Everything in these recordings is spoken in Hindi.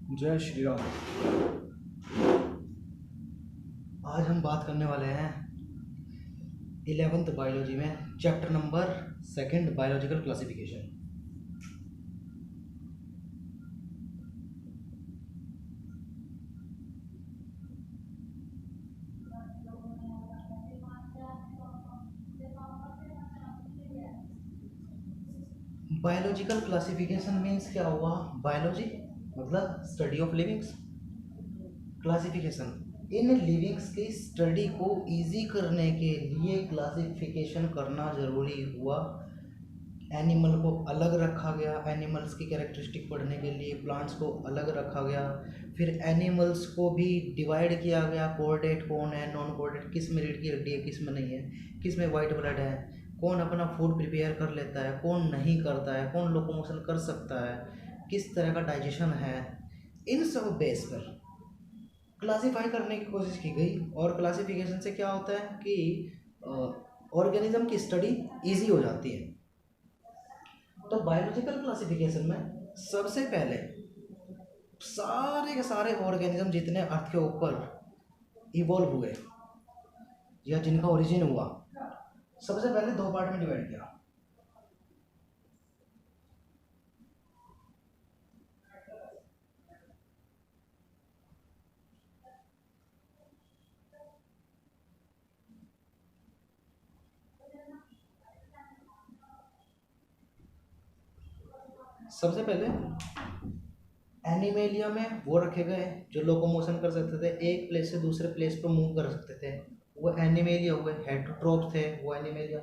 जय श्री राम। आज हम बात करने वाले हैं 11th बायोलॉजी में chapter number 2 biological classification. Biological classification means क्या हुआ? बायोलॉजी मतलब study of livings, classification in livings की स्टडी को इजी करने के लिए क्लासिफिकेशन करना ज़रूरी हुआ। एनिमल को अलग रखा गया, एनिमल्स की कैरेक्टरिस्टिक पढ़ने के लिए प्लांट्स को अलग रखा गया, फिर एनिमल्स को भी डिवाइड किया गया, कोऑर्डेट कौन है, नॉन कोऑर्डेट, किस में रीढ़ की हड्डी है, किस में नहीं है, किस में वाइट ब्लड है, कौन अपना फूड प्रिपेयर कर लेता है, कौन नहीं करता है, कौन लोकोमोशन कर सकता है, किस तरह का डाइजेशन है। इन सब बेस पर क्लासीफाई करने की कोशिश की गई। और क्लासिफिकेशन से क्या होता है कि ऑर्गेनिज्म की स्टडी ईजी हो जाती है। तो बायोलॉजिकल क्लासिफिकेशन में सबसे पहले सारे के सारे ऑर्गेनिज्म जितने अर्थ के ऊपर इवॉल्व हुए या जिनका ओरिजिन हुआ, सबसे पहले 2 पार्ट में डिवाइड किया। सबसे पहले एनिमेलिया में वो रखे गए जो लोकोमोशन कर सकते थे, एक प्लेस से दूसरे प्लेस पर मूव कर सकते थे, वो एनिमेलिया हुए। हेटरोट्रोप थे वो एनिमेलिया।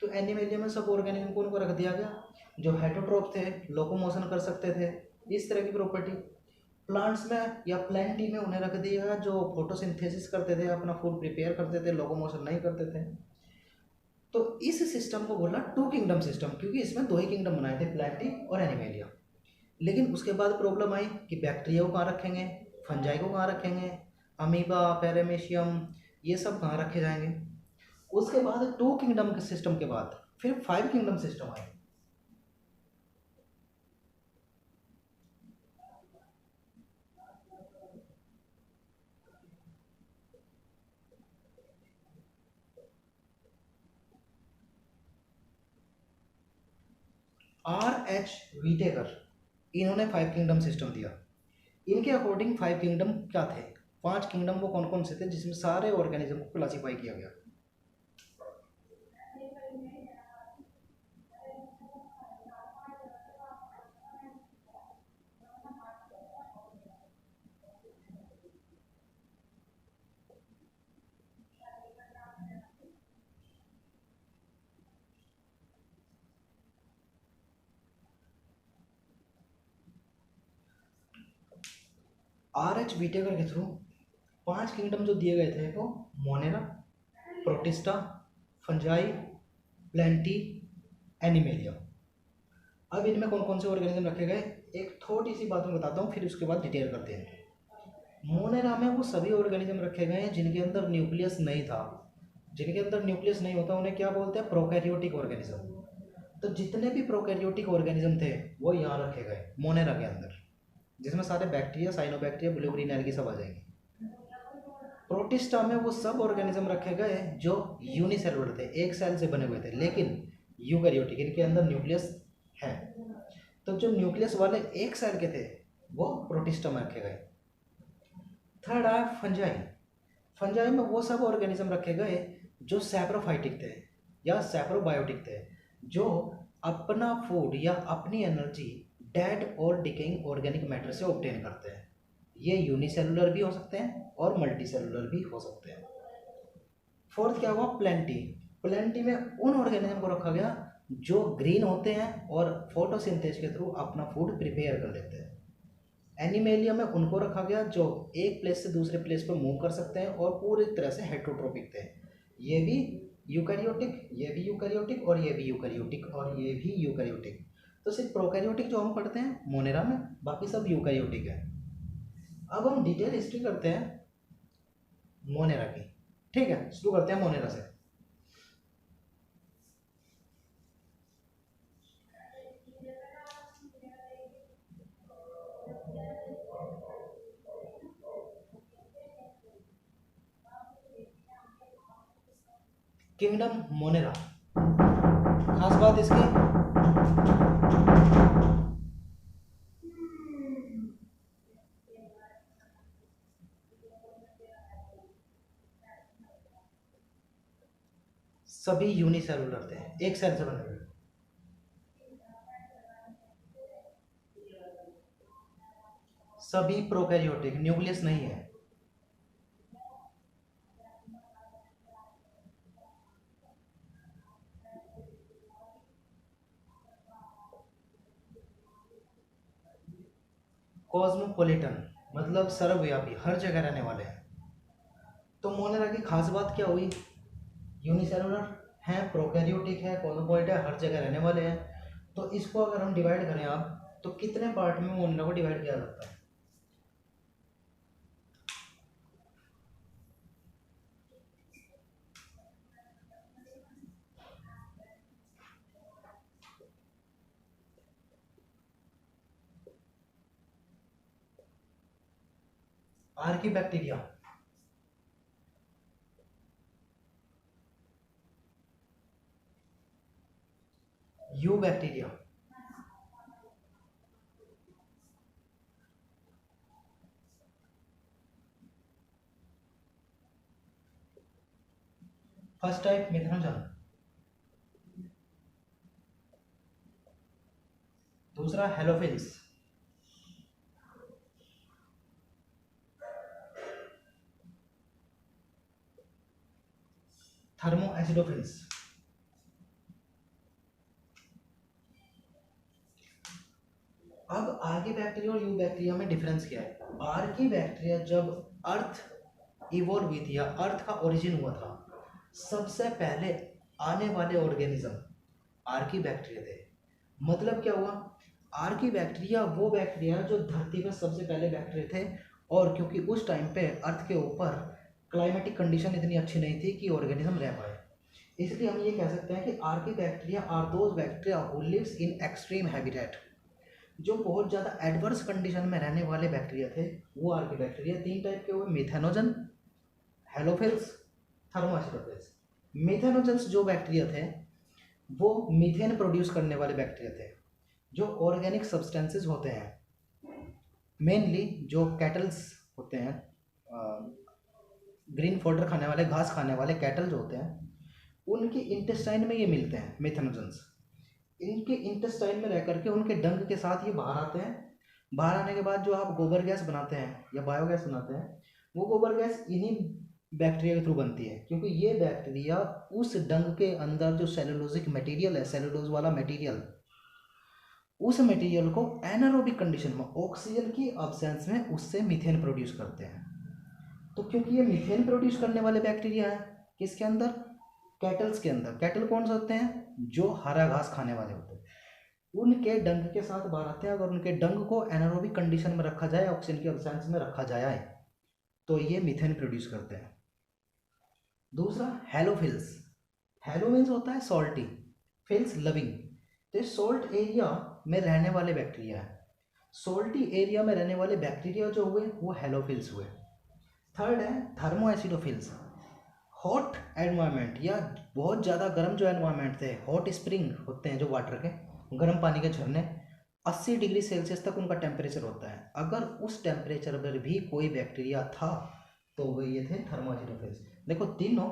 तो एनिमेलिया में सब ऑर्गेनिज्म को उनको रख दिया गया। जो हेटरोट्रोप थे लोकोमोशन कर सकते थे, इस तरह की प्रॉपर्टी। प्लांट्स में या प्लांटी में उन्हें रख दिया गया जो फोटोसिंथेसिस करते थे, अपना फूड प्रिपेयर करते थे, लोकोमोशन नहीं करते थे। तो इस सिस्टम को बोला 2 किंगडम सिस्टम, क्योंकि इसमें 2 ही किंगडम बनाए थे, प्लांटी और एनिमेलिया। लेकिन उसके बाद प्रॉब्लम आई कि बैक्टीरिया को कहाँ रखेंगे, फंजाई को कहाँ रखेंगे, अमीबा, पैरामीशियम, ये सब कहाँ रखे जाएंगे। उसके बाद 2 किंगडम के सिस्टम के बाद फिर 5 किंगडम सिस्टम आए। R.H. वीटेकर, इन्होंने 5 किंगडम सिस्टम दिया। इनके अकॉर्डिंग 5 किंगडम क्या थे, 5 किंगडम वो कौन कौन से थे जिसमें सारे ऑर्गेनिज्म को क्लासीफाई किया गया। R.H. वीटेकर के थ्रू 5 किंगडम जो दिए गए थे वो Monera, protista, fungi, plenty, animalia. अब इनमें कौन कौन से ऑर्गेनिज्म रखे गए, एक थोड़ी सी बात मैं बताता हूँ, फिर उसके बाद डिटेल करते हैं। मोनेरा में वो सभी ऑर्गेनिज्म रखे गए हैं जिनके अंदर न्यूक्लियस नहीं था। जिनके अंदर न्यूक्लियस नहीं होता उन्हें क्या बोलते हैं, प्रोकैरियोटिक ऑर्गेनिज्म। तो जितने भी प्रोकैरियोटिक ऑर्गेनिज्म थे वो यहाँ रखे गए मोनेरा के अंदर, जिसमें सारे bacteria, cyanobacteria, blue green algae सब आ जाएंगे। प्रोटिस्टा में वो सब ऑर्गेनिज्म रखे गए जो यूनिसेलुलर थे, एक सेल से बने हुए थे, लेकिन यूकैरियोटिक, इनके अंदर न्यूक्लियस है। तो जो न्यूक्लियस वाले एक सेल के थे वो प्रोटिस्टा में रखे गए। थर्ड आया फंजाई। फंजाई में वो सब ऑर्गेनिज्म रखे गए जो सैप्रोफाइटिक थे या सैप्रोबायोटिक थे, जो अपना फूड या अपनी एनर्जी डेड और डिकेइंग ऑर्गेनिक मैटर से ऑब्टेन करते हैं। ये यूनिसेलुलर भी हो सकते हैं और मल्टीसेलुलर भी हो सकते हैं। फोर्थ क्या हुआ, प्लेंटी। प्लेंटी में उन ऑर्गेनिज्म को रखा गया जो ग्रीन होते हैं और फोटोसिंथेसिस के थ्रू अपना फूड प्रिपेयर कर लेते हैं। एनिमेलिया में उनको रखा गया जो एक प्लेस से दूसरे प्लेस पर मूव कर सकते हैं और पूरी तरह से हेटरोट्रोपिक थे। ये भी यूकैरियोटिक, ये भी यूकैरियोटिक, और ये भी यूकैरियोटिक, और ये भी यूकैरियोटिक। तो सिर्फ प्रोकैरियोटिक जो हम पढ़ते हैं मोनेरा में, बाकी सब यूकैरियोटिक है। अब हम डिटेल हिस्ट्री करते हैं मोनेरा की। ठीक है, शुरू करते हैं मोनेरा से। Kingdom Monera. खास बात इसकी, सभी यूनिसेलुलर थे, एक सेल से बने हुए। सभी प्रोकैरियोटिक, न्यूक्लियस नहीं है। कॉस्मोपॉलिटन मतलब सर्वव्यापी, हर जगह रहने वाले हैं। तो मोनेरा की खास बात क्या हुई? यूनिसेलुलर है, प्रोकैरियोटिक है, कॉस्मोपॉलिट है, हर जगह रहने वाले हैं। तो इसको अगर हम डिवाइड करें आप, तो कितने पार्ट में मोनेरा को डिवाइड किया जाता है? Archaebacteria, eubacteria, first type methanogen, दूसरा हेलोफिल्स, थर्मो एसिडोफिल्स। अब आर्की बैक्टीरिया और यू बैक्टीरिया में डिफरेंस क्या है? आर्की बैक्टीरिया जब अर्थ इवोल्व हुई थी या अर्थ का ओरिजिन हुआ था, सबसे पहले आने वाले ऑर्गेनिज्म आर्की बैक्टीरिया थे। मतलब क्या हुआ? आर्की बैक्टीरिया वो बैक्टीरिया जो धरती पर सबसे पहले बैक्टीरिया थे, और क्योंकि उस टाइम पे अर्थ के ऊपर क्लाइमेटिक कंडीशन इतनी अच्छी नहीं थी कि ऑर्गेनिज्म रह पाए, इसलिए हम ये कह सकते हैं कि archaebacteria are those bacteria who lives in extreme habitat. जो बहुत ज़्यादा एडवर्स कंडीशन में रहने वाले बैक्टीरिया थे, वो आर्की बैक्टीरिया। तीन टाइप के हुए, मिथेनोजन, हेलोफिल्स, थर्मोएसिडोफिल्स। मिथेनोजन्स जो बैक्टीरिया थे वो मीथेन प्रोड्यूस करने वाले बैक्टीरिया थे। जो ऑर्गेनिक सब्सटेंसेस होते हैं, मेनली जो कैटल्स होते हैं, ग्रीन फोल्डर खाने वाले, घास खाने वाले कैटल जो होते हैं, उनके इंटेस्टाइन में ये मिलते हैं मिथेनोजन्स। इनके इंटेस्टाइन में रह करके उनके डंग के साथ ये बाहर आते हैं। बाहर आने के बाद जो आप गोबर गैस बनाते हैं या बायोगैस बनाते हैं, वो गोबर गैस इन्हीं बैक्टीरिया के थ्रू बनती है, क्योंकि ये बैक्टीरिया उस डंग के अंदर जो सेलुलोजिक मटेरियल है, सेलुलोज वाला मटेरियल, उस मटेरियल को एनारोबिक कंडीशन में ऑक्सीजन की अब्सेंस में उससे मीथेन प्रोड्यूस करते हैं। तो क्योंकि ये मीथेन प्रोड्यूस करने वाले बैक्टीरिया हैं, किसके अंदर? कैटल्स के अंदर। कैटल कौन से होते हैं? जो हरा घास खाने वाले होते हैं। उनके डंग के साथ बाहर आते हैं। अगर उनके डंग को एनारोबिक कंडीशन में रखा जाए, ऑक्सीजन की अब्सेंस में रखा जाए, तो ये मीथेन प्रोड्यूस करते हैं। दूसरा हेलोफिल्स। हेलो मीन्स होता है सॉल्टी, फिल्स लविंग। तो सॉल्ट एरिया में रहने वाले बैक्टीरिया है। सॉल्टी एरिया में रहने वाले बैक्टीरिया जो हुए वो हेलोफिल्स हुए। थर्ड है थर्मोएसिडोफिल्स। हॉट एनवायरनमेंट या बहुत ज़्यादा गर्म जो एनवायरनमेंट थे, हॉट स्प्रिंग होते हैं जो वाटर के, गर्म पानी के झरने, 80 डिग्री सेल्सियस तक उनका टेम्परेचर होता है। अगर उस टेम्परेचर पर भी कोई बैक्टीरिया था तो वो ये थे थर्मोएसिडोफिल्स। देखो तीनों,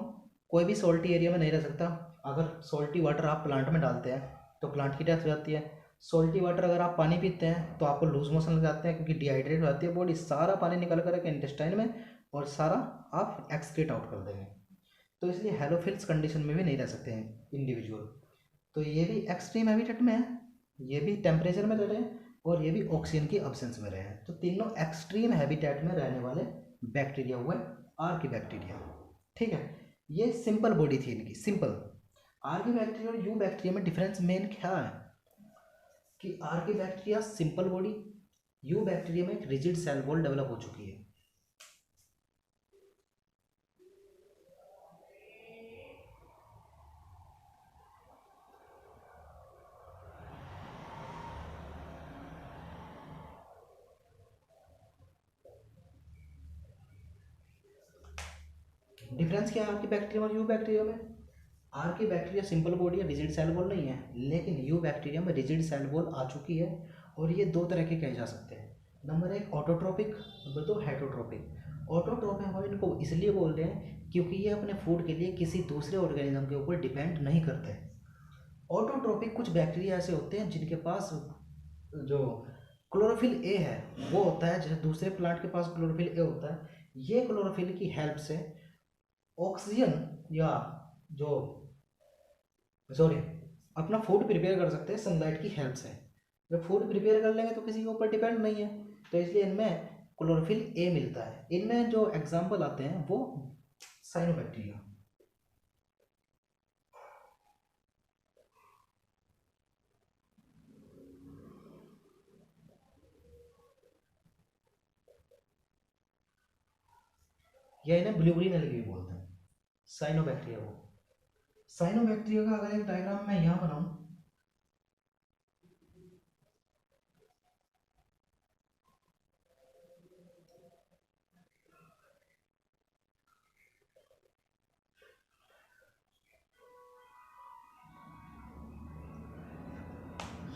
कोई भी सॉल्टी एरिया में नहीं रह सकता। अगर सॉल्टी वाटर आप प्लांट में डालते हैं तो प्लांट की डेथ हो जाती है। सॉल्टी वाटर अगर आप पानी पीते हैं तो आपको लूज मोशन लग जाते हैं, क्योंकि डिहाइड्रेट हो जाती है बॉडी, सारा पानी निकल कर के इंटेस्टाइन में, और सारा आप एक्सक्रीट आउट कर देंगे। तो इसलिए हेलोफिल्स कंडीशन में भी नहीं रह सकते हैं इंडिविजुअल। तो ये भी एक्सट्रीम हैबिटेट में है, ये भी टेम्परेचर में रह रहे हैं, और ये भी ऑक्सीजन की अब्सेंस में रहे हैं। तो तीनों एक्सट्रीम हैबिटेट में रहने वाले बैक्टीरिया हुए आर्की बैक्टीरिया। ठीक है, ये सिंपल बॉडी थी इनकी, सिंपल। आर्की बैक्टीरिया और यू बैक्टीरिया में डिफरेंस मेन क्या है? कि Archie bacteria simple body, you bacteria में एक रिजिड सेल वॉल डेवलप हो चुकी है। डिफरेंस क्या है आर्की बैक्टीरिया और यू बैक्टीरिया में? आर की बैक्टीरिया सिंपल बॉडी है, रिजिड सेल वॉल नहीं है, लेकिन यू बैक्टीरिया में रिजिड सेल वॉल आ चुकी है। और ये दो तरह के कहे जा सकते हैं। नंबर एक ऑटोट्रोपिक, नंबर दो हेटरोट्रोपिक। ऑटोट्रोपिक हम इनको इसलिए बोल रहे हैं क्योंकि ये अपने फूड के लिए किसी दूसरे ऑर्गेनिज्म के ऊपर डिपेंड नहीं करते। ऑटोट्रोपिक कुछ बैक्टीरिया ऐसे होते हैं जिनके पास जो क्लोरोफिल ए है वो होता है, जैसे दूसरे प्लांट के पास क्लोरोफिल ए होता है। ये क्लोरोफिल की हेल्प से ऑक्सीजन या जो सॉरी अपना फूड प्रिपेयर कर सकते हैं सनलाइट की हेल्प से। जब फूड प्रिपेयर कर लेंगे तो किसी के ऊपर डिपेंड नहीं है, तो इसलिए इनमें क्लोरोफिल ए मिलता है। इनमें जो एग्जाम्पल आते हैं वो साइनोबैक्टीरिया। या इन्हें ब्लू ग्रीन एल्गी भी बोलते हैं, साइनोबैक्टीरिया को। साइनोबैक्टीरिया का अगर एक डायग्राम मैं यहाँ बनाऊं,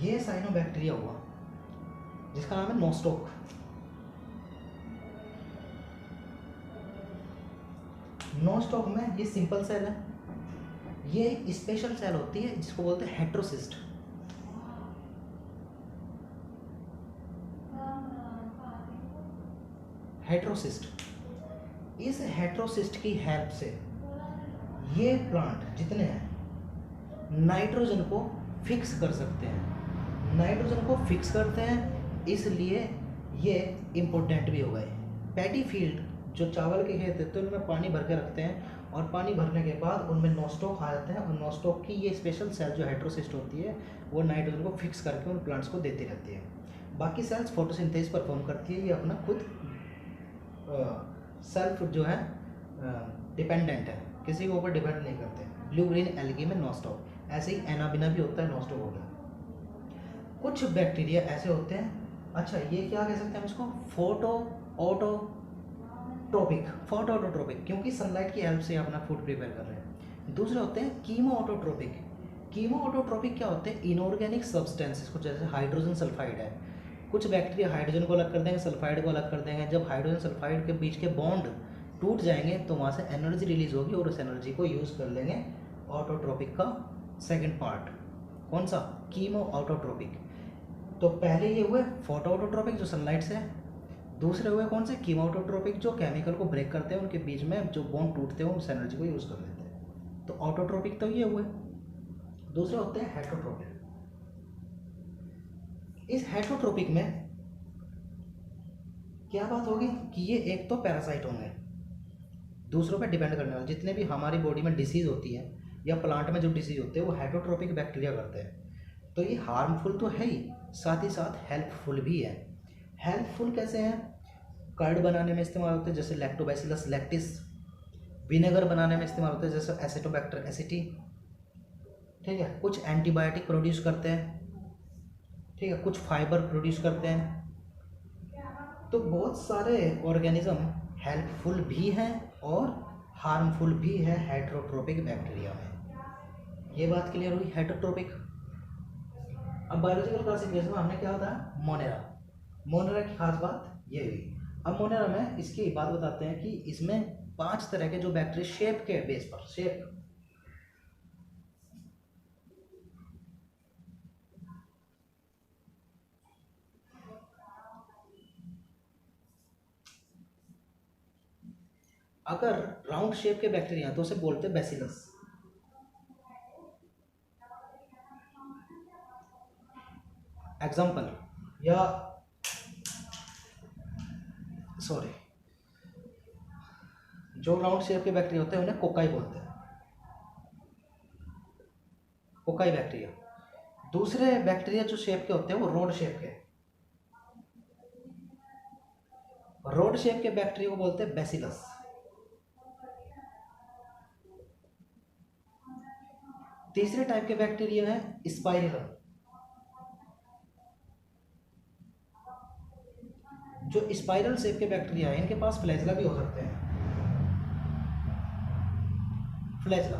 ये साइनोबैक्टीरिया हुआ जिसका नाम है नोस्टॉक। नोस्टॉक में ये सिंपल सेल है, ये एक स्पेशल सेल होती है जिसको बोलते हैं हेट्रोसिस्ट। हेट्रोसिस्ट, इस हेट्रोसिस्ट की हेल्प से ये प्लांट जितने हैं नाइट्रोजन को फिक्स कर सकते हैं। नाइट्रोजन को फिक्स करते हैं इसलिए ये इम्पोर्टेंट भी हो गए। पैडी फील्ड जो चावल के खेत होते हैं उनमें पानी भर के रखते हैं, और पानी भरने के बाद उनमें नोस्टॉक आ जाते हैं, और नोस्टॉक की ये स्पेशल सेल जो हेट्रोसिस्ट होती है वो नाइट्रोजन को फिक्स करके उन प्लांट्स को देती रहती है। बाकी सेल्स फोटोसिंथेसिस परफॉर्म करती है, ये अपना खुद सेल्फ जो है डिपेंडेंट है, किसी के ऊपर डिपेंड नहीं करते। ब्लू ग्रीन एल्गी में नोस्टॉक, ऐसे ही एनाबिना भी होता है, नोस्टॉक हो गया। कुछ बैक्टीरिया ऐसे होते हैं, अच्छा ये क्या कह सकते हैं हम इसको, फोटो ऑटोट्रोपिक, क्योंकि सनलाइट की हेल्प से अपना फूड प्रिपेयर कर रहे हैं। दूसरे होते हैं कीमो ऑटोट्रोपिक। कीमो ऑटोट्रोपिक क्या होते हैं, इनऑर्गेनिक सब्सटेंसेस को, जैसे हाइड्रोजन सल्फाइड है, कुछ बैक्टीरिया हाइड्रोजन को अलग कर देंगे, सल्फाइड को अलग कर देंगे। जब हाइड्रोजन सल्फाइड के बीच के बॉन्ड टूट जाएंगे तो वहाँ से एनर्जी रिलीज होगी और उस एनर्जी को यूज़ कर लेंगे ऑटोट्रोपिक का सेकंड पार्ट। कौन सा, कीमो ऑटोट्रोपिक। तो पहले ये हुए फोटो ऑटोट्रोपिक जो सनलाइट से है, दूसरे हुए कौन से, कीमो ऑटोट्रोपिक जो केमिकल को ब्रेक करते हैं, उनके बीच में जो बॉन्ड टूटते हैं उस एनर्जी को यूज़ कर लेते हैं। तो ऑटोट्रोपिक तो ये हुए। दूसरे होते हैं हेटरोट्रोपिक। इस हेटरोट्रोपिक में क्या बात होगी कि ये एक तो पैरासाइट होंगे, दूसरों पे डिपेंड करने वाले। जितने भी हमारी बॉडी में डिसीज़ होती है या प्लांट में जो डिसीज़ होते हैं वो हेटरोट्रोपिक बैक्टीरिया करते हैं। तो ये हार्मफुल तो है ही, साथ ही साथ हेल्पफुल भी है। हेल्पफुल कैसे हैं, कर्ड बनाने में इस्तेमाल होते हैं जैसे लैक्टोबैसिलस लैक्टिस, विनेगर बनाने में इस्तेमाल होते हैं जैसे एसिटोबैक्टर एसिटी, ठीक है। कुछ एंटीबायोटिक प्रोड्यूस करते हैं, ठीक है, कुछ फाइबर प्रोड्यूस करते हैं। तो बहुत सारे ऑर्गेनिज्म हेल्पफुल भी हैं और हार्मफुल भी है हेटरोट्रोपिक बैक्टीरिया में। ये बात क्लियर हुई, हेटरोट्रोपिक। अब बायोलॉजिकल क्लासिफिकेशन में हमने क्या बताया, मोनेरा की खास बात ये हुई। अब मोनेरा में इसकी बात बताते हैं कि इसमें 5 तरह के जो बैक्टीरिया शेप के बेस पर, शेप, अगर राउंड शेप के बैक्टीरिया तो उसे बोलते हैं बैसिलस। एग्जाम्पल या सॉरी, जो राउंड शेप के बैक्टीरिया होते हैं उन्हें कोकाई बोलते हैं, कोकाई बैक्टीरिया। दूसरे बैक्टीरिया जो शेप के होते हैं वो रोड शेप के, रोड शेप के बैक्टीरिया को बोलते हैं बैसिलस। तीसरे टाइप के बैक्टीरिया है स्पाइरल, जो स्पाइरल शेप के बैक्टीरिया है इनके पास फ्लैजला भी हो सकते हैं, फ्लैजला।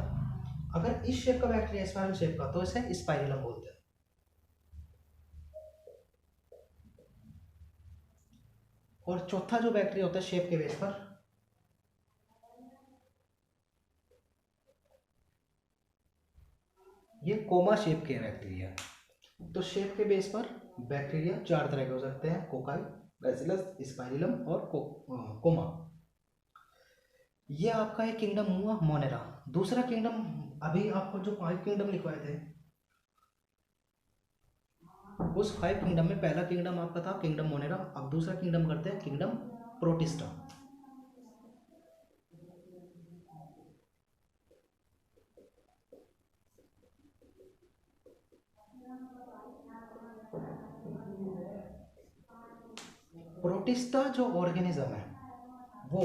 अगर इस शेप का बैक्टीरिया स्पाइरल शेप का तो इसे स्पाइरलम बोलते हैं। और चौथा जो बैक्टीरिया होता है शेप के बेस पर, ये कोमा शेप के बैक्टीरिया। तो शेप के बेस पर बैक्टीरिया चार तरह के हो सकते हैं, कोकाई, बैसिलस, स्पाइरलम और कोमा। ये आपका एक किंगडम हुआ मोनेरा। दूसरा किंगडम, अभी आपको जो 5 किंगडम लिखवाए थे, उस 5 किंगडम में पहला किंगडम आपका था किंगडम मोनेरा। अब दूसरा किंगडम करते हैं किंगडम प्रोटिस्टा। प्रोटिस्टा जो ऑर्गेनिज्म है वो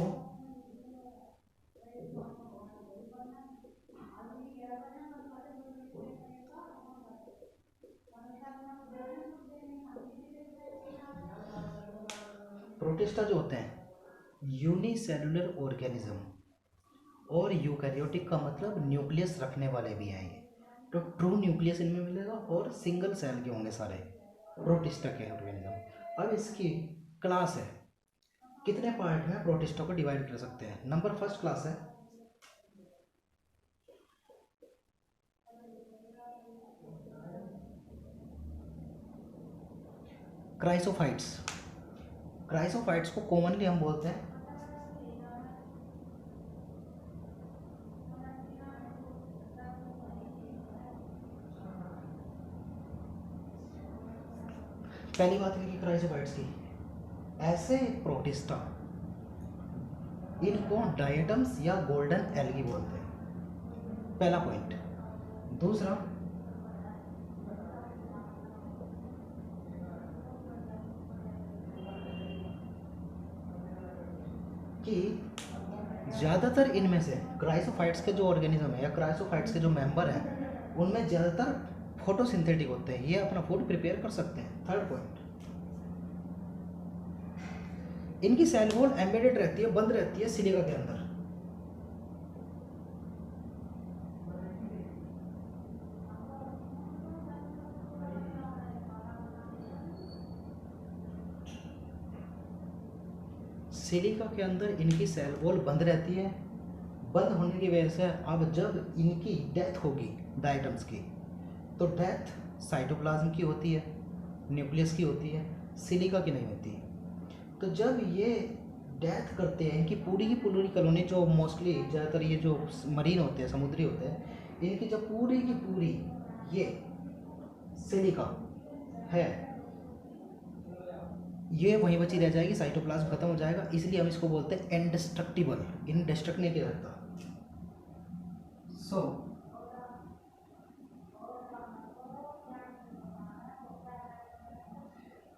प्रोटिस्टा जो होते हैं यूनिसेलुलर ऑर्गेनिज्म, और यूकैरियोटिक का मतलब न्यूक्लियस रखने वाले भी हैं ये। तो ट्रू न्यूक्लियस इनमें मिलेगा और सिंगल सेल के होंगे सारे प्रोटिस्टा के ऑर्गेनिज्म। अब इसकी क्लास है, कितने पार्ट में प्रोटिस्टा को डिवाइड कर सकते हैं। नंबर फर्स्ट क्लास है क्राइसोफाइट्स। क्राइसोफाइट्स को कॉमनली हम बोलते हैं पहली बात है कि क्राइसोफाइट्स की ऐसे प्रोटिस्टा, इनको डायटम्स या गोल्डन एल्गी बोलते हैं, पहला पॉइंट। दूसरा, कि ज़्यादातर इनमें से क्राइसोफाइट्स के जो ऑर्गेनिज्म है या क्राइसोफाइट्स के जो मेंबर हैं उनमें ज़्यादातर फोटोसिंथेटिक होते हैं, ये अपना फूड प्रिपेयर कर सकते हैं। थर्ड पॉइंट, इनकी सेल वॉल एम्बेडेड रहती है, बंद रहती है सिलिका के अंदर। सिलिका के अंदर इनकी सेल वॉल बंद रहती है। बंद होने की वजह से अब जब इनकी डेथ होगी डायटम्स की, तो डेथ साइटोप्लाज्म की होती है, न्यूक्लियस की होती है, सिलिका की नहीं होती। तो जब ये डेथ करते हैं, इनकी पूरी की पूरी कॉलोनी, जो मोस्टली ज़्यादातर ये जो मरीन होते हैं, समुद्री होते हैं, इनकी जब पूरी की पूरी ये सिलिका है, ये वहीं बची रह जाएगी, साइटोप्लाज्म खत्म हो जाएगा। इसलिए हम इसको बोलते हैं इंडेस्ट्रक्टिबल, इंडेस्ट्रक्ट नहीं किया जाता। सो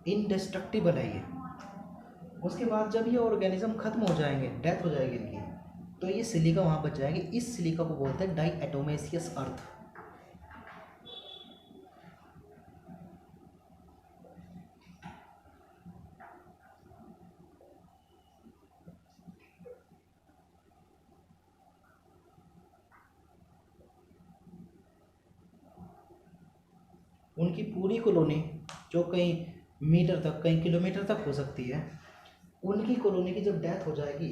इंडेस्ट्रक्टिबल है ये। उसके बाद जब ये ऑर्गेनिज्म खत्म हो जाएंगे, डेथ हो जाएगी इनकी, तो ये सिलिका वहाँ बच जाएगी। इस सिलिका को बोलते हैं डाईएटोमेसियस अर्थ। उनकी पूरी कॉलोनी, जो कई मीटर तक, कई किलोमीटर तक हो सकती है, उनकी कॉलोनी की जब डेथ हो जाएगी,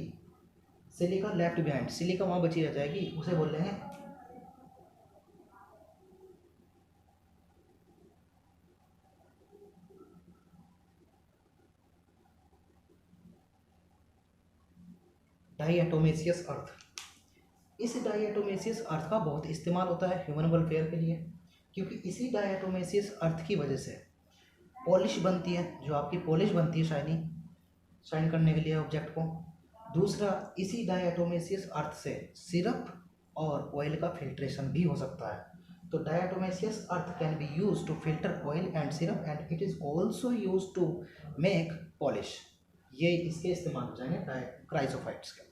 सिलिका लेफ्ट बिहाइंड, सिलिका वहाँ बची रह जाएगी, उसे बोल लेंगे डाईएटोमेसियस अर्थ। इस डाईएटोमेसियस अर्थ का बहुत इस्तेमाल होता है ह्यूमन वेलफेयर के लिए, क्योंकि इसी डाईएटोमेसियस अर्थ की वजह से पॉलिश बनती है, जो आपकी पॉलिश बनती है शाइन करने के लिए ऑब्जेक्ट को। दूसरा, इसी डायटोमेसियस अर्थ से सिरप और ऑयल का फिल्ट्रेशन भी हो सकता है। तो diatomaceous earth can be use to filter oil and syrup, and it is also use to make polish. ये इसके इस्तेमाल हो जाएंगे क्राइसोफाइट्स के।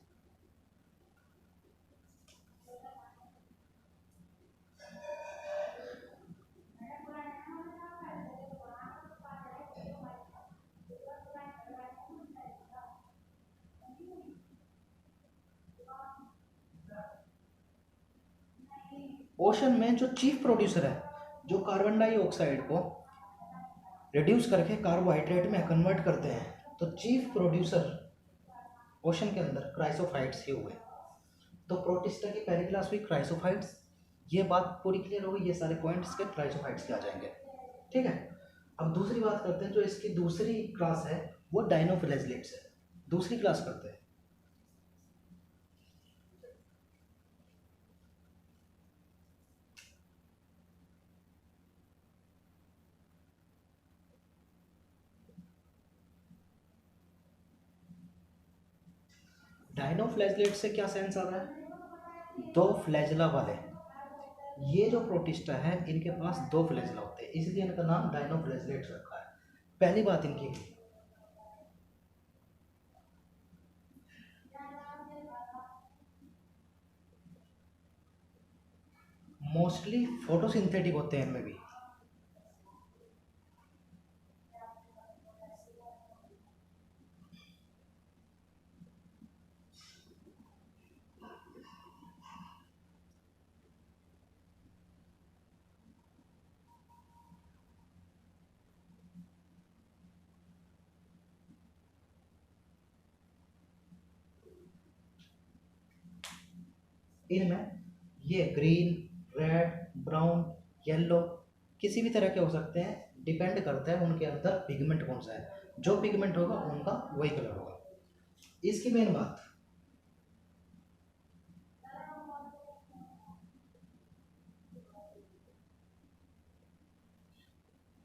ओशन में जो चीफ प्रोड्यूसर है, जो कार्बन डाइऑक्साइड को रिड्यूस करके कार्बोहाइड्रेट में कन्वर्ट करते हैं, तो चीफ प्रोड्यूसर ओशन के अंदर क्राइसोफाइट्स ही हुए। तो प्रोटिस्टा की पहली क्लास हुई क्राइसोफाइट्स। ये बात पूरी क्लियर होगी, ये सारे पॉइंट्स के क्राइसोफाइट्स के आ जाएंगे। ठीक है, अब दूसरी बात करते हैं। जो इसकी दूसरी क्लास है वो डाइनोफ्लैजेलेट्स है। दूसरी क्लास करते हैं। डाइनोफ्लैजेलेट से क्या सेंस आ रहा है? दो फ्लैजला वाले। ये जो प्रोटिस्टा है इनके पास दो फ्लैजला होते हैं, इसलिए इनका नाम डाइनोफ्लैजेलेट्स रखा है। पहली बात इनकी, मोस्टली फोटोसिंथेटिक होते हैं इनमें भी। इनमें ये ग्रीन, रेड, ब्राउन, येलो किसी भी तरह के हो सकते हैं, डिपेंड करता है उनके अंदर पिगमेंट कौन सा है। जो पिगमेंट होगा उनका वही कलर होगा। इसकी मेन बात,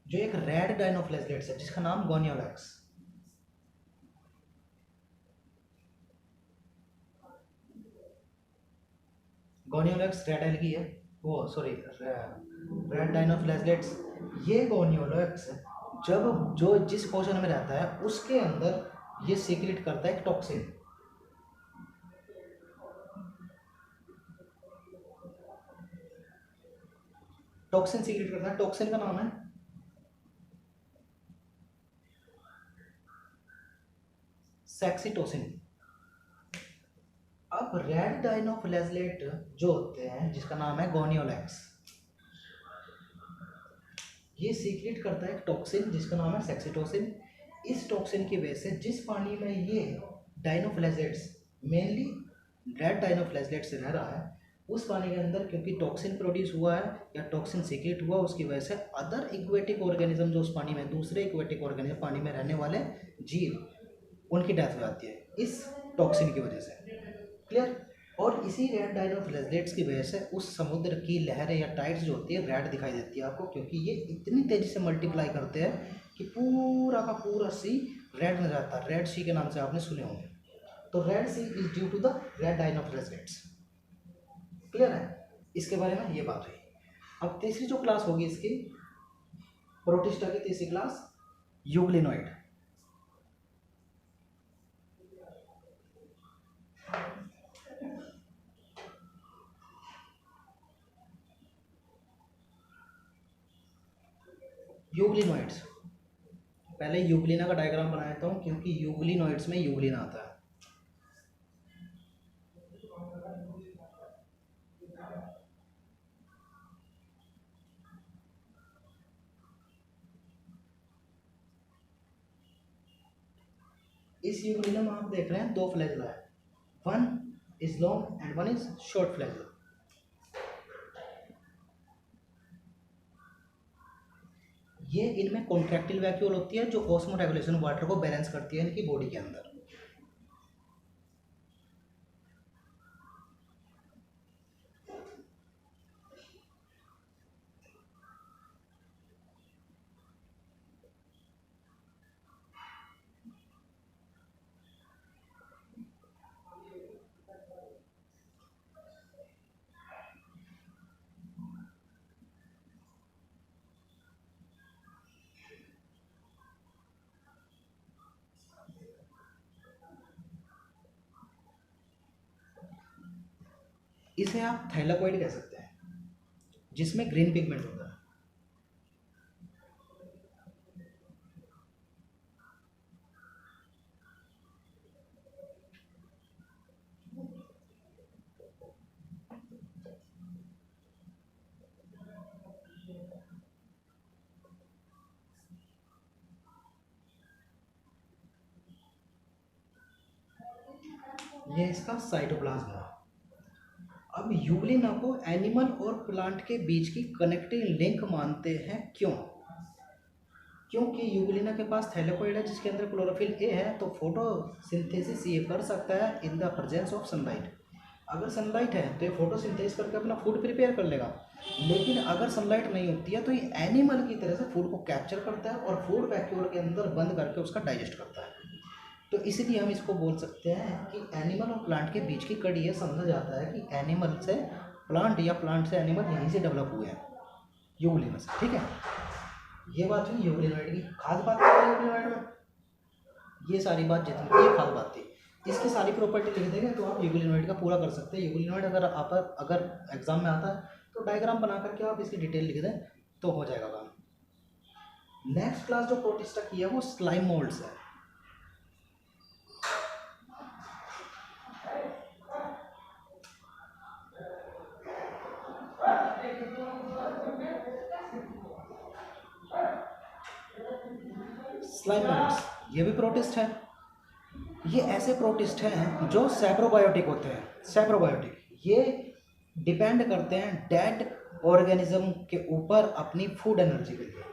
जो एक रेड डाइनोफ्लैजेलेट्स है जिसका नाम गोनियोलैक्स। गोनियोलैक्स रेड एल्गी है, वो सॉरी रेड डाइनोफ्लैजेलेट्स। ये गोनियोलैक्स जब जो जिस पोर्शन में रहता है उसके अंदर ये सीक्रेट करता है एक टॉक्सिन। टॉक्सिन सीक्रेट करता है, टॉक्सिन का नाम है सेक्सीटोसिन। अब रेड डाइनोफ्लैजेलेट जो होते हैं जिसका नाम है गोनियोलैक्स, ये सीक्रेट करता है एक टॉक्सिन जिसका नाम है सेक्सीटोसिन। इस टॉक्सिन की वजह से जिस पानी में ये डाइनोफ्लैजेलेट्स, मेनली रेड डाइनोफ्लैजेलेट से रह रहा है, उस पानी के अंदर क्योंकि टॉक्सिन प्रोड्यूस हुआ है या टॉक्सिन सीक्रेट हुआ, उसकी वजह से अदर इक्वेटिक ऑर्गेनिज्म जो उस पानी में, दूसरे इक्वेटिक ऑर्गेनिज्म पानी में रहने वाले जीव, उनकी डेथ हो जाती है इस टॉक्सिन की वजह से। क्लियर? और इसी रेड डाइनोफ्लैजेलेट्स की वजह से उस समुद्र की लहरें या टाइड्स जो होती है रेड दिखाई देती है आपको, क्योंकि ये इतनी तेजी से मल्टीप्लाई करते हैं कि पूरा का पूरा सी रेड नजर आता है। रेड सी के नाम से आपने सुने होंगे। तो Red Sea is due to the red dinoflagellates. Clear है? इसके बारे में ये बात हुई। अब तीसरी जो क्लास होगी इसकी, प्रोटिस्टा की तीसरी क्लास, यूग्लिनोइड। यूग्लिनोइड्स, पहले यूग्लिना का डायग्राम बना देता हूँ क्योंकि यूग्लिनोइड्स में यूग्लिन आता है। इस यूग्लिना में आप देख रहे हैं दो फ्लैजला है, one is long and one is short flagella. ये इनमें कॉन्ट्रैक्टिल वैक्यूल होती है जो ऑस्मो रेगुलेशन वाटर को बैलेंस करती है इनकी बॉडी के अंदर। इसे आप थैलाकोइड कह सकते हैं, जिसमें ग्रीन पिगमेंट होता है। ये इसका साइटोप्लाज्म है। अब यूग्लिना को एनिमल और प्लांट के बीच की कनेक्टिंग लिंक मानते हैं। क्यों? क्योंकि यूग्लिना के पास थैलेकोइड है जिसके अंदर क्लोरोफिल ए है, तो फोटोसिंथेसिस ये कर सकता है in the presence of sunlight. अगर सनलाइट है तो ये फोटोसिंथेसिस करके अपना फूड प्रिपेयर कर लेगा, लेकिन अगर सनलाइट नहीं होती है तो ये एनिमल की तरह से फूड को कैप्चर करता है और फूड वैक्यूल के अंदर बंद करके उसका डाइजेस्ट करता है। तो इसीलिए हम इसको बोल सकते हैं कि एनिमल और प्लांट के बीच की कड़ी है। समझा जाता है कि एनिमल से प्लांट या प्लांट से एनिमल यहीं से डेवलप हुए हैं, यूग्लिना से। ठीक है, ये बात हुई यूग्लिनोइड की। खास बात क्या है यूग्लिनोइड में? ये सारी बात जितनी ये खास बात थी, इसकी सारी प्रॉपर्टी लिख देंगे तो आप यूग्लिनोइड का पूरा कर सकते हैं। यूग्लिनोइड अगर एग्जाम में आता है तो डायग्राम बना करके आप इसकी डिटेल लिख दें तो हो जाएगा काम। नेक्स्ट क्लास जो प्रोटिस्टा की है वो स्लाइम मोल्ड्स है। स्लाइम मोल्ड्स ये भी प्रोटिस्ट है। ये ऐसे प्रोटिस्ट हैं जो सैप्रोबायोटिक होते हैं। सैप्रोबायोटिक ये डिपेंड करते हैं डेड ऑर्गेनिज्म के ऊपर अपनी फूड एनर्जी के लिए।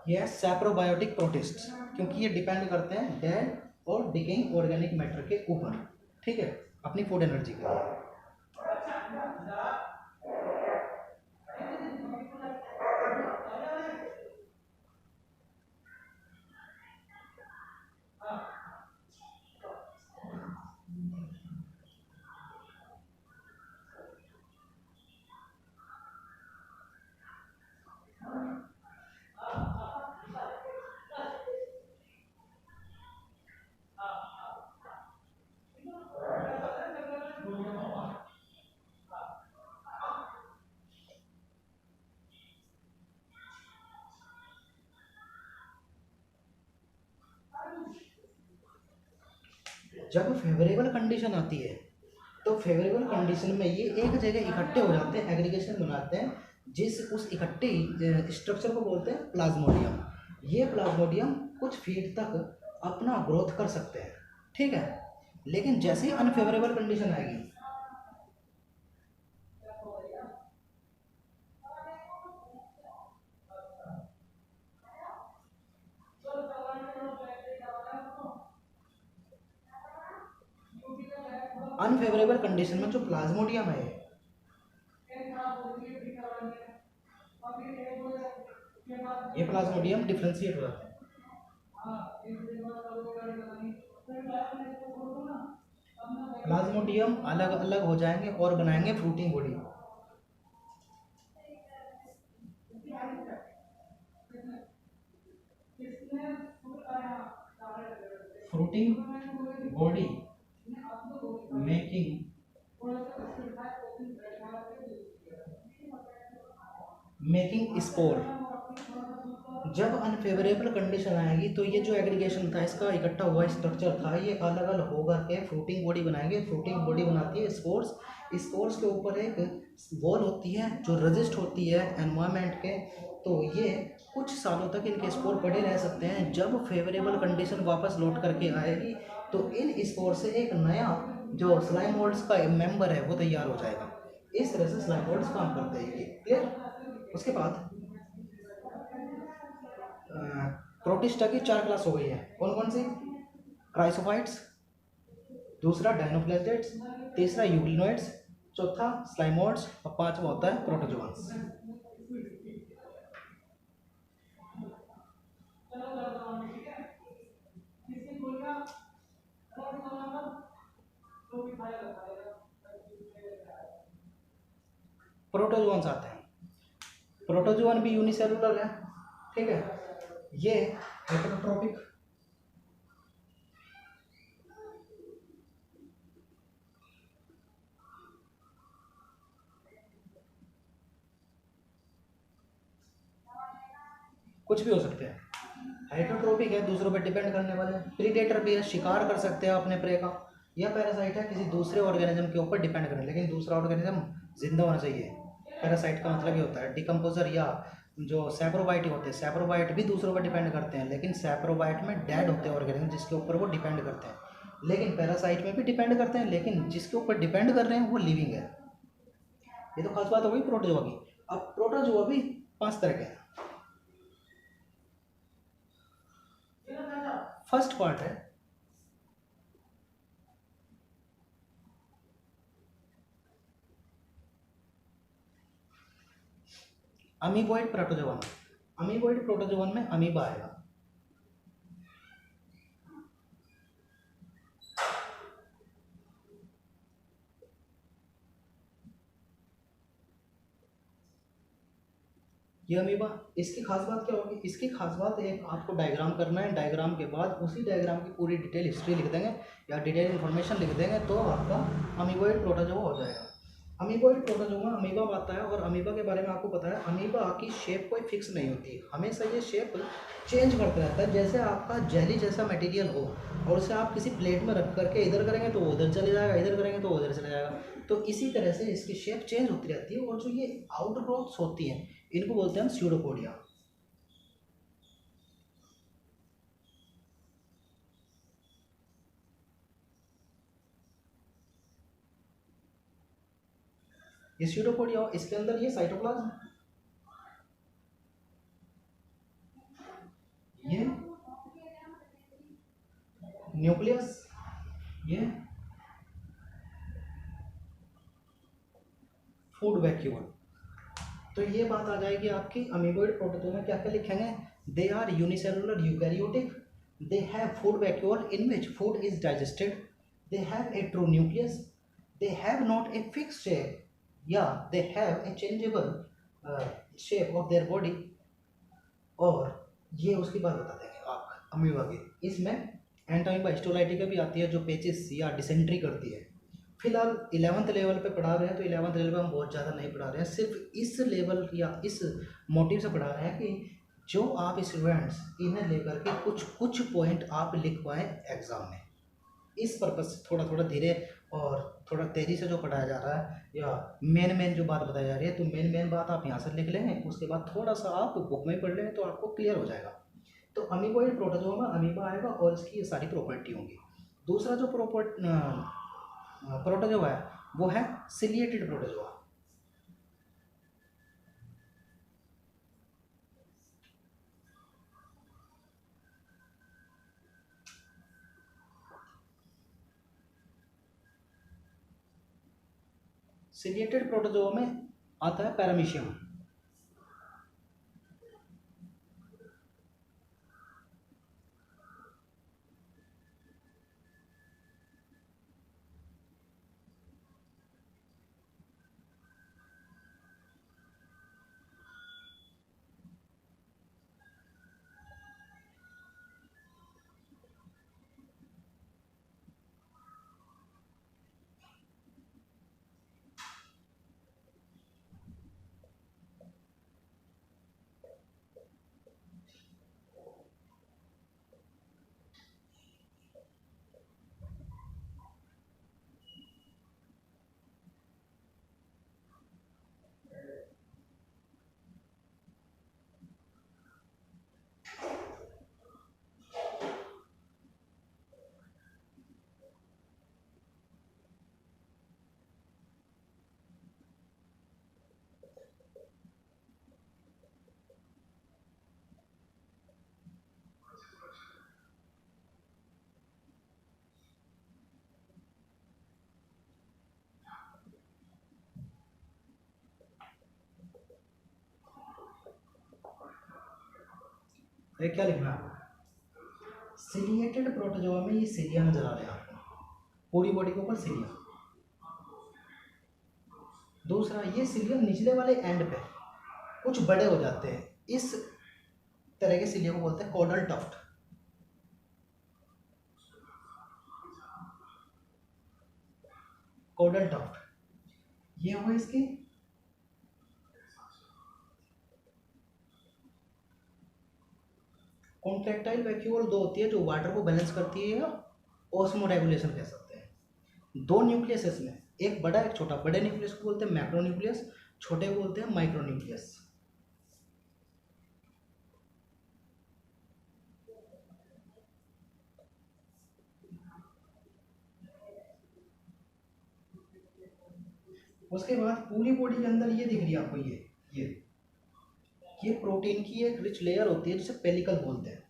ये सैप्रोबायोटिक प्रोटिस्ट क्योंकि ये डिपेंड करते हैं डेड और डिकेइंग ऑर्गेनिक मैटर के ऊपर, ठीक है, अपनी फूड एनर्जी के लिए। जब फेवरेबल कंडीशन आती है तो फेवरेबल कंडीशन में ये एक जगह इकट्ठे हो जाते हैं, एग्रीगेशन बनाते हैं, उस इकट्ठे स्ट्रक्चर को बोलते हैं प्लाज्मोडियम। ये प्लाज्मोडियम कुछ फीट तक अपना ग्रोथ कर सकते हैं, ठीक है, लेकिन जैसे ही अनफेवरेबल कंडीशन आएगी अनफेवरेबल कंडीशन में जो प्लाज्मोडियम है ये प्लाज्मोडियम डिफ्रेंशिएट हो जाता है। प्लाज्मोडियम अलग अलग हो जाएंगे और बनाएंगे fruiting body. Fruiting body making spore. जब अनफेवरेबल कंडीशन आएगी तो ये जो एग्रीगेशन था, इसका इकट्ठा हुआ स्ट्रक्चर था, ये अलग अलग होकर के फ्रूटिंग बॉडी बनाएंगे। फ्रूटिंग बॉडी बनाती है स्पोर्स। स्पोर्स के ऊपर एक वॉल होती है जो रजिस्ट होती है एनवायरनमेंट के, तो ये कुछ सालों तक इनके स्पोर पड़े रह सकते हैं। जब फेवरेबल कंडीशन वापस लौट करके आएगी तो इन स्पोर से एक नया जो स्लाइम मोल्ड्स का मेंबर है वो तैयार हो जाएगा। इस तरह से स्लाइम मोल्ड्स काम करते हैं। ये क्लियर? उसके बाद प्रोटिस्टा की 4 क्लास हो गई है। कौन कौन सी? क्राइसोफाइट्स, दूसरा डायनोप्लेजेट्स, तीसरा यूग्लिनोइड्स, चौथा स्लाइमोइड्स और पांचवा होता है प्रोटोजोआंस। प्रोटोजोआंस आते हैं। प्रोटोजोआन भी यूनिसेलुलर है, ठीक है, ये हेटेरोट्रोपिक, कुछ भी हो सकते हैं। हेटेरोट्रोपिक है, दूसरों पर डिपेंड करने वाले। प्रीडेटर भी है, शिकार कर सकते हैं अपने प्रे का। या पैरासाइट है, किसी दूसरे ऑर्गेनिज्म के ऊपर डिपेंड करें, लेकिन दूसरा ऑर्गेनिज्म जिंदा होना चाहिए। पैरासाइट का मतलब ये होता है डिकम्पोजर, या जो सैप्रोबाइट होते हैं, सैप्रोबाइट भी दूसरों पर डिपेंड करते हैं, लेकिन सैप्रोबाइट में डेड होते हैं ऑर्गेनिज्म जिसके ऊपर वो डिपेंड करते हैं। लेकिन पैरासाइट में भी डिपेंड करते हैं, लेकिन जिसके ऊपर डिपेंड कर रहे हैं वो लिविंग है। ये तो खास बात हो गई प्रोटोजोआ की। अब प्रोटोजोआ भी 5 तरह के हैं। फर्स्ट पार्ट है अमीबॉइड प्रोटोजोआ। अमीबॉइड प्रोटोजोआ में अमीबा आएगा। ये अमीबा, इसकी खास बात क्या होगी? इसकी खास बात एक आपको डायग्राम करना है, डायग्राम के बाद उसी डायग्राम की पूरी डिटेल हिस्ट्री लिख देंगे या डिटेल इन्फॉर्मेशन लिख देंगे तो आपका अमीबॉइड प्रोटोजोआ हो जाएगा। अमीबॉइड प्रोटोजोआ अमीबा आता है, और अमीबा के बारे में आपको पता है अमीबा की शेप कोई फिक्स नहीं होती, हमेशा ये शेप चेंज करता रहता है। जैसे आपका जेली जैसा मटेरियल हो और उसे आप किसी प्लेट में रख करके इधर करेंगे तो वो उधर चले जाएगा, इधर करेंगे तो वो उधर चले जाएगा। तो इसी तरह से इसकी शेप चेंज होती रहती है, और जो ये आउटर ग्रोथ्स होती हैं इनको बोलते हैं हम स्यूडोपोडिया। ये स्यूडोपोडिया, इसके अंदर ये साइटोप्लाज्म, ये न्यूक्लियस, ये फूड वैक्यूल। तो ये बात आ जाएगी आपकी अमीबॉइड प्रोटोजोआ में क्या क्या लिखेंगे। They are unicellular eukaryotic, they have food vacuole in which food is digested, they have a true nucleus, they have not a fixed shape, yeah they have a changeable shape of their body। और ये उसकी बात बता देंगे आप अमीबा की। इसमें एंटामीबा हिस्टोलाइटिका भी आती है जो पेचिस या डिसेंट्री करती है। फिलहाल 11th लेवल पे पढ़ा रहे हैं, तो 11th लेवल पे हम बहुत ज़्यादा नहीं पढ़ा रहे हैं, सिर्फ इस लेवल या इस मोटिव से पढ़ा रहे हैं कि जो आप स्टूडेंट्स इन्हें लेकर के कुछ कुछ पॉइंट आप लिख पाएँ एग्ज़ाम में। इस पर्पज से थोड़ा थोड़ा धीरे और थोड़ा तेज़ी से जो पढ़ाया जा रहा है, या मेन जो बात बताई जा रही है, तो मेन बात आप यहाँ से लिख लेंगे, उसके बाद थोड़ा सा आप बुक में पढ़ लेंगे तो आपको क्लियर हो जाएगा। तो अमीबॉइड प्रोटोजोआ में अमीबा आएगा और इसकी ये सारी प्रॉपर्टी होंगी। दूसरा जो प्रोटोजोआ है वो है सिलिएटेड प्रोटोजोआ। सिलिएटेड प्रोटोजोआ में आता है पैरामीशियम। ये क्या लिखना है? सिलिएटेड प्रोटोजोआ में ये सिलिया नजर आ रहे हैं आपको, पूरी बॉडी के ऊपर सिलिया। दूसरा, ये सिलिया निचले वाले एंड पे कुछ बड़े हो जाते हैं, इस तरह के सिलिया को बोलते हैं कॉडल टफ्ट। कॉडल टफ्ट ये हुआ इसकी। कॉन्ट्रैक्टाइल वैक्यूल दो होती है जो वाटर को बैलेंस करती है, या ऑस्मो रेगुलेशन कह सकते हैं। दो न्यूक्लियस इसमें, एक बड़ा एक छोटा। बड़े न्यूक्लियस को बोलते हैं मैक्रो न्यूक्लियस, छोटे को बोलते हैं माइक्रोन्यूक्लियस। उसके बाद पूरी बॉडी के अंदर ये दिख रही है आपको, ये प्रोटीन की एक रिच लेयर होती है जिसे पेलिकल बोलते हैं।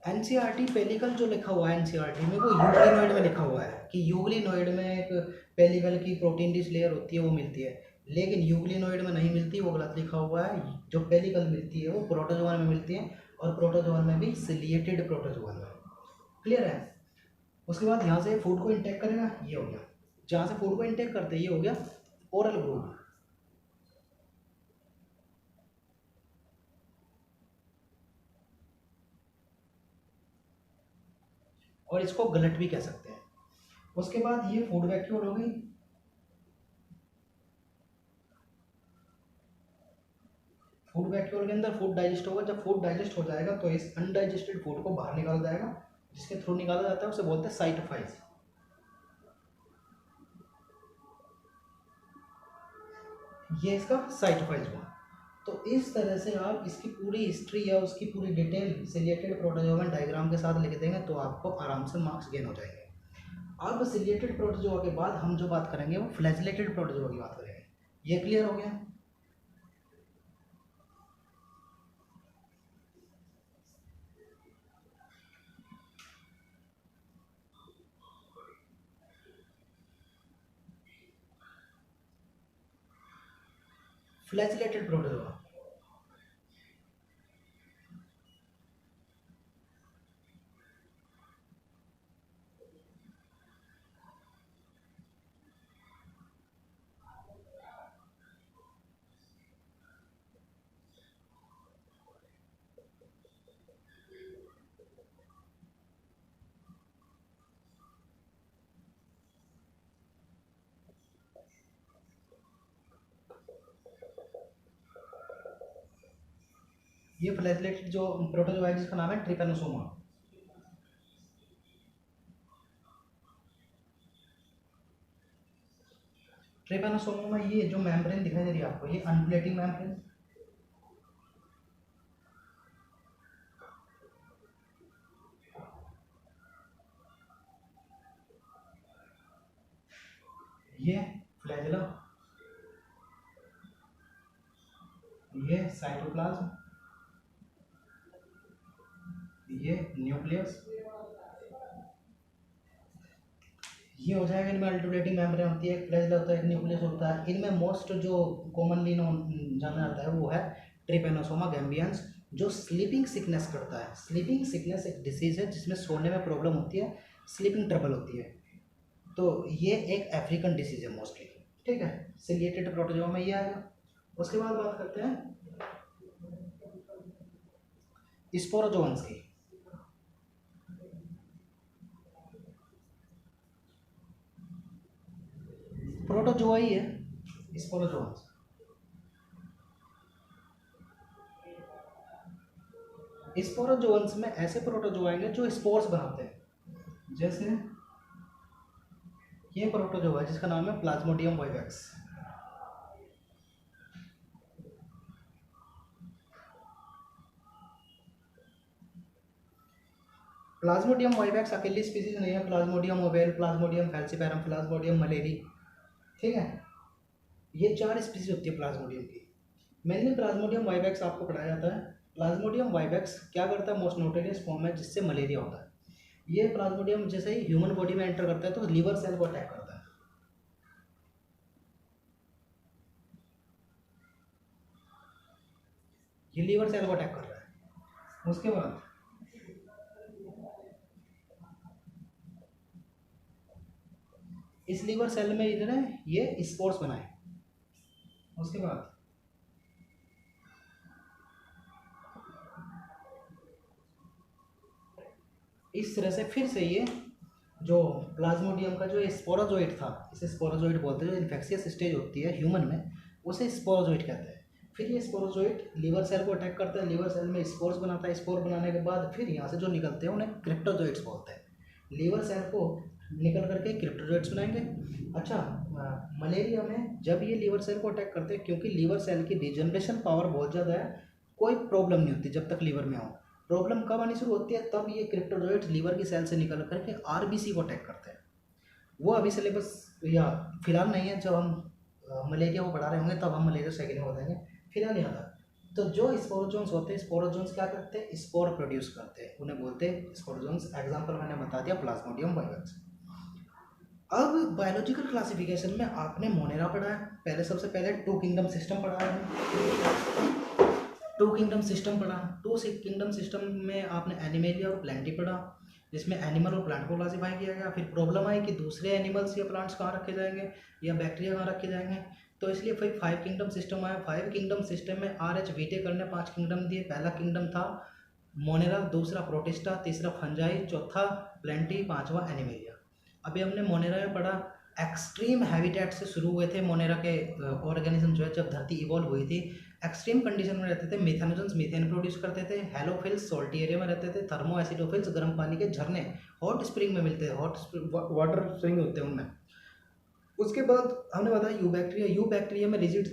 एनसीईआरटी पेलिकल जो लिखा हुआ है एनसीईआरटी में, वो यूग्लिनोइड में लिखा हुआ है कि यूग्लिनोइड में एक पेलिकल की प्रोटीन रिच लेयर होती है, वो मिलती है। लेकिन यूग्लिनोइड में नहीं मिलती, वो गलत लिखा हुआ है। जो पेलिकल मिलती है वो प्रोटोजोआ में मिलती है, और प्रोटोजोआ में भी सिलिएटेड प्रोटोजोआ में। क्लियर है। उसके बाद यहाँ से फूड को इंटेक करेगा, ये हो गया। जहाँ से फूड को इंटेक करते ये हो गया ओरल ग्रुप। और इसको गलट भी कह सकते हैं। उसके बाद ये फूड वैक्यूल हो गई। फूड वैक्यूल के अंदर फूड डाइजेस्ट होगा। जब फूड डाइजेस्ट हो जाएगा तो इस अनडाइजेस्टेड फूड को बाहर निकाला जाएगा, जिसके थ्रू निकाला जाता है उसे बोलते हैं साइटोफाइज। ये इसका साइटोफाइज हुआ। तो इस तरह से आप इसकी पूरी हिस्ट्री या उसकी पूरी डिटेल सिलिएटेड प्रोटोजोआ डायग्राम के साथ लिख देंगे तो आपको आराम से मार्क्स गेन हो जाएंगे। अब सिलिएटेड प्रोटोजोआ के बाद हम जो बात करेंगे वो फ्लैजिलेटेड प्रोटोजोआ की बात करेंगे। ये क्लियर हो गया। फ्लैजिलेटेड प्रोटोजोआ, ये फ्लैजिलेटेड जो प्रोटोजोआ है जिसका नाम है ट्रिपेनोसोमा। ट्रिपेनोसोमा में ये जो मेम्ब्रेन दिखाई दे रही है आपको, ये अनप्लेटिंग मेम्ब्रेन, ये फ्लैजिला, ये साइटोप्लाज्म, ये न्यूक्लियस। ये हो जाएगा। इनमें अल्टरनेटिंग मेम्ब्रेन होती है, एक फ्लैजिला होता है, एक न्यूक्लियस होता है। इनमें मोस्ट जो कॉमनली जाना जाता है वो है ट्रिपेनोसोमा गैम्बियंस, जो स्लीपिंग सिकनेस करता है। स्लीपिंग सिकनेस एक डिसीज है जिसमें सोने में प्रॉब्लम होती है, स्लीपिंग ट्रबल होती है। तो ये एक अफ्रीकन डिसीज है मोस्टली। ठीक है, सिलिएटेड प्रोटोजोआ में ये आएगा। उसके बाद बात करते हैं स्पोरोजोअन्स की। प्रोटोजोआ ही है स्पोरोजोअन्स। स्पोरोजोअन्स में ऐसे प्रोटोजोआ आएंगे जो स्पोर्स बनाते हैं। जैसे ये प्रोटोजोआ है जिसका नाम है प्लाज्मोडियम वाइवेक्स। प्लाज्मोडियम वाइवेक्स अकेली स्पीसीज नहीं है। Plasmodium oval, Plasmodium falciparum, Plasmodium malariae, ठीक है, ये 4 स्पीसीज होती है प्लाज्मोडियम की। मेनली प्लाज्मोडियम वाइवेक्स आपको पढ़ाया जाता है। प्लाज्मोडियम वाइवेक्स क्या करता है, मोस्ट नोटेरियस फॉर्म है जिससे मलेरिया होता है। ये प्लाज्मोडियम जैसे ही ह्यूमन बॉडी में एंटर करता है तो लीवर सेल को अटैक करता है। ये लीवर सेल को अटैक कर रहा है। उसके बाद इस लीवर सेल में इधर है ये स्पोर्स बनाए। उसके बाद इस तरह से फिर से ये जो प्लाज्मोडियम का जो स्पोरोजोइट था, इसे स्पोरोजोइट बोलते हैं। जो इन्फेक्शियस स्टेज होती है ह्यूमन में उसे स्पोरोजोइट कहते हैं। फिर ये स्पोरोजोइट लीवर सेल को अटैक करता है, लीवर सेल में स्पोर्स बनाता है। स्पोर बनाने के बाद फिर यहाँ से जो निकलते हैं उन्हें क्रिप्टोजोइट्स बोलते हैं। लीवर सेल को निकल करके क्रिप्टोजोइट्स बनाएंगे। अच्छा, मलेरिया में जब ये लीवर सेल को अटैक करते हैं, क्योंकि लीवर सेल की रिजनरेशन पावर बहुत ज़्यादा है, कोई प्रॉब्लम नहीं होती जब तक लीवर में हो। प्रॉब्लम कब आनी शुरू होती है, तब ये क्रिप्टोजोइट्स लीवर की सेल से निकल करके आरबीसी को अटैक करते हैं। वो अभी सिलेबस या फिलहाल नहीं है, जब हम मलेरिया को पढ़ा रहे होंगे तब हम मलेरिया सेकेंड में बताएंगे, फिलहाल यहाँ था। तो जो स्पोरोजोन्स होते हैं, स्पोरोजोन्स क्या करते हैं, स्पोर प्रोड्यूस करते हैं, उन्हें बोलते हैं स्पोरोजोन्स। एग्जाम्पल मैंने बता दिया, प्लाज्मोडियम वाइवाक्स। अब बायोलॉजिकल क्लासिफिकेशन में आपने मोनेरा पढ़ा है, पहले सबसे पहले टू किंगडम सिस्टम पढ़ा है। टू किंगडम सिस्टम पढ़ा, टू किंगडम सिस्टम में आपने एनिमेलिया और प्लांटी पढ़ा, जिसमें एनिमल और प्लांट को क्लासीफाई किया गया। फिर प्रॉब्लम आई कि दूसरे एनिमल्स या प्लांट्स कहाँ रखे जाएंगे या बैक्टीरिया कहाँ रखे जाएंगे, तो इसलिए फिर 5 किंगडम सिस्टम आया। 5 किंगडम सिस्टम में RH वीटेकर ने 5 किंगडम दिए। पहला किंगडम था मोनेरा, दूसरा प्रोटिस्टा, तीसरा फंजाई, चौथा प्लेंटी, पांचवा एनिमेलिया। अभी हमने मोनेरा में पढ़ा, एक्सट्रीम हैबिटेट से शुरू हुए थे मोनेरा के ऑर्गेनिज्म जो है, जब धरती इवॉल्व हुई थी एक्सट्रीम कंडीशन में रहते थे। मिथेनोजन्स मीथेन प्रोड्यूस करते थे, हेलोफिल्स सॉल्टी एरिया में रहते थे, थर्मो एसिडोफिल्स गर्म पानी के झरने हॉट स्प्रिंग में मिलते थे, हॉट वाटर स्प्रिंग होते हैं उनमें। उसके बाद हमने बताया यू बैक्टीरिया में रिजिड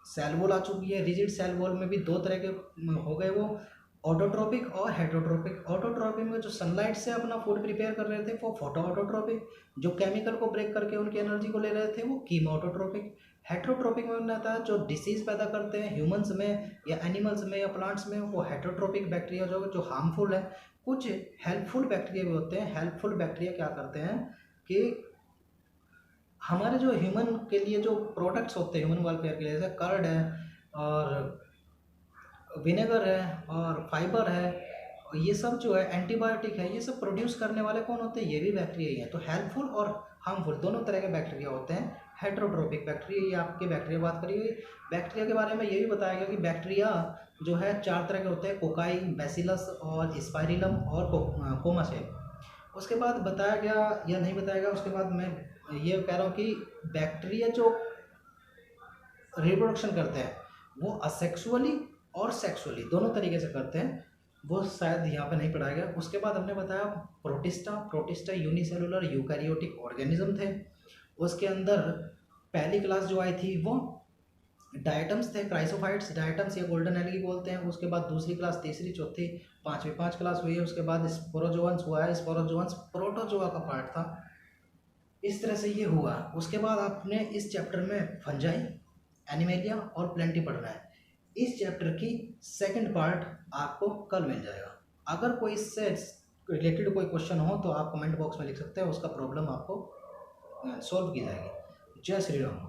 सेल वॉल आ चुकी है। रिजिड सेल वॉल में भी दो तरह के हो गए, वो ऑटोट्रोपिक और हेटरोट्रोपिक। ऑटोट्रोपिक में जो सनलाइट से अपना फूड प्रिपेयर कर रहे थे वो फोटो ऑटोट्रोपिक, जो केमिकल को ब्रेक करके उनकी एनर्जी को ले रहे थे वो कीमो ऑटोट्रोपिक। हेटरोट्रोपिक में बनता है जो डिसीज पैदा करते हैं ह्यूमंस में या एनिमल्स में या प्लांट्स में, वो हेटरोट्रोपिक बैक्टीरिया जो हार्मफुल है। कुछ हेल्पफुल बैक्टीरिया भी होते हैं। हेल्पफुल बैक्टीरिया क्या करते हैं कि हमारे जो ह्यूमन के लिए जो प्रोडक्ट्स होते हैं ह्यूमन वेलफेयर के लिए, जैसे कर्ड है और विनेगर है और फाइबर है, ये सब जो है एंटीबायोटिक है, ये सब प्रोड्यूस करने वाले कौन होते हैं, ये भी बैक्टीरिया ही हैं। तो हेल्पफुल और हार्मफुल दोनों तरह के बैक्टीरिया होते हैं। हेट्रोट्रोपिक बैक्टीरिया, ये आपके बैक्टीरिया बात करी हुई। बैक्टीरिया के बारे में ये भी बताया गया कि बैक्टीरिया जो है 4 तरह के होते हैं, कोकाई, बैसिलस और स्पाइरिलम और कोमासे। उसके बाद बताया गया या नहीं बताया गया, उसके बाद मैं ये कह रहा हूँ कि बैक्टीरिया जो रिप्रोडक्शन करते हैं वो असेक्सुअली और सेक्सुअली दोनों तरीके से करते हैं, वो शायद यहाँ पे नहीं पढ़ाया गया। उसके बाद हमने बताया प्रोटिस्टा यूनिसेलुलर यूकैरियोटिक ऑर्गेनिज्म थे। उसके अंदर पहली क्लास जो आई थी वो डायटम्स थे, क्राइसोफाइट्स, डायटम्स या गोल्डन एलगी बोलते हैं। उसके बाद दूसरी क्लास, तीसरी, चौथी, पांचवी 5 क्लास हुई है। उसके बाद स्पोरोजोअन्स हुआ है। स्पोरोजोअन्स प्रोटोजोआ का पार्ट था। इस तरह से ये हुआ। उसके बाद आपने इस चैप्टर में फंजाई, एनिमेलिया और प्लेंटी पढ़ना है। इस चैप्टर की सेकंड पार्ट आपको कल मिल जाएगा। अगर कोई इससे रिलेटेड कोई क्वेश्चन हो तो आप कमेंट बॉक्स में लिख सकते हैं, उसका प्रॉब्लम आपको सॉल्व की जाएगी। जय श्री राम।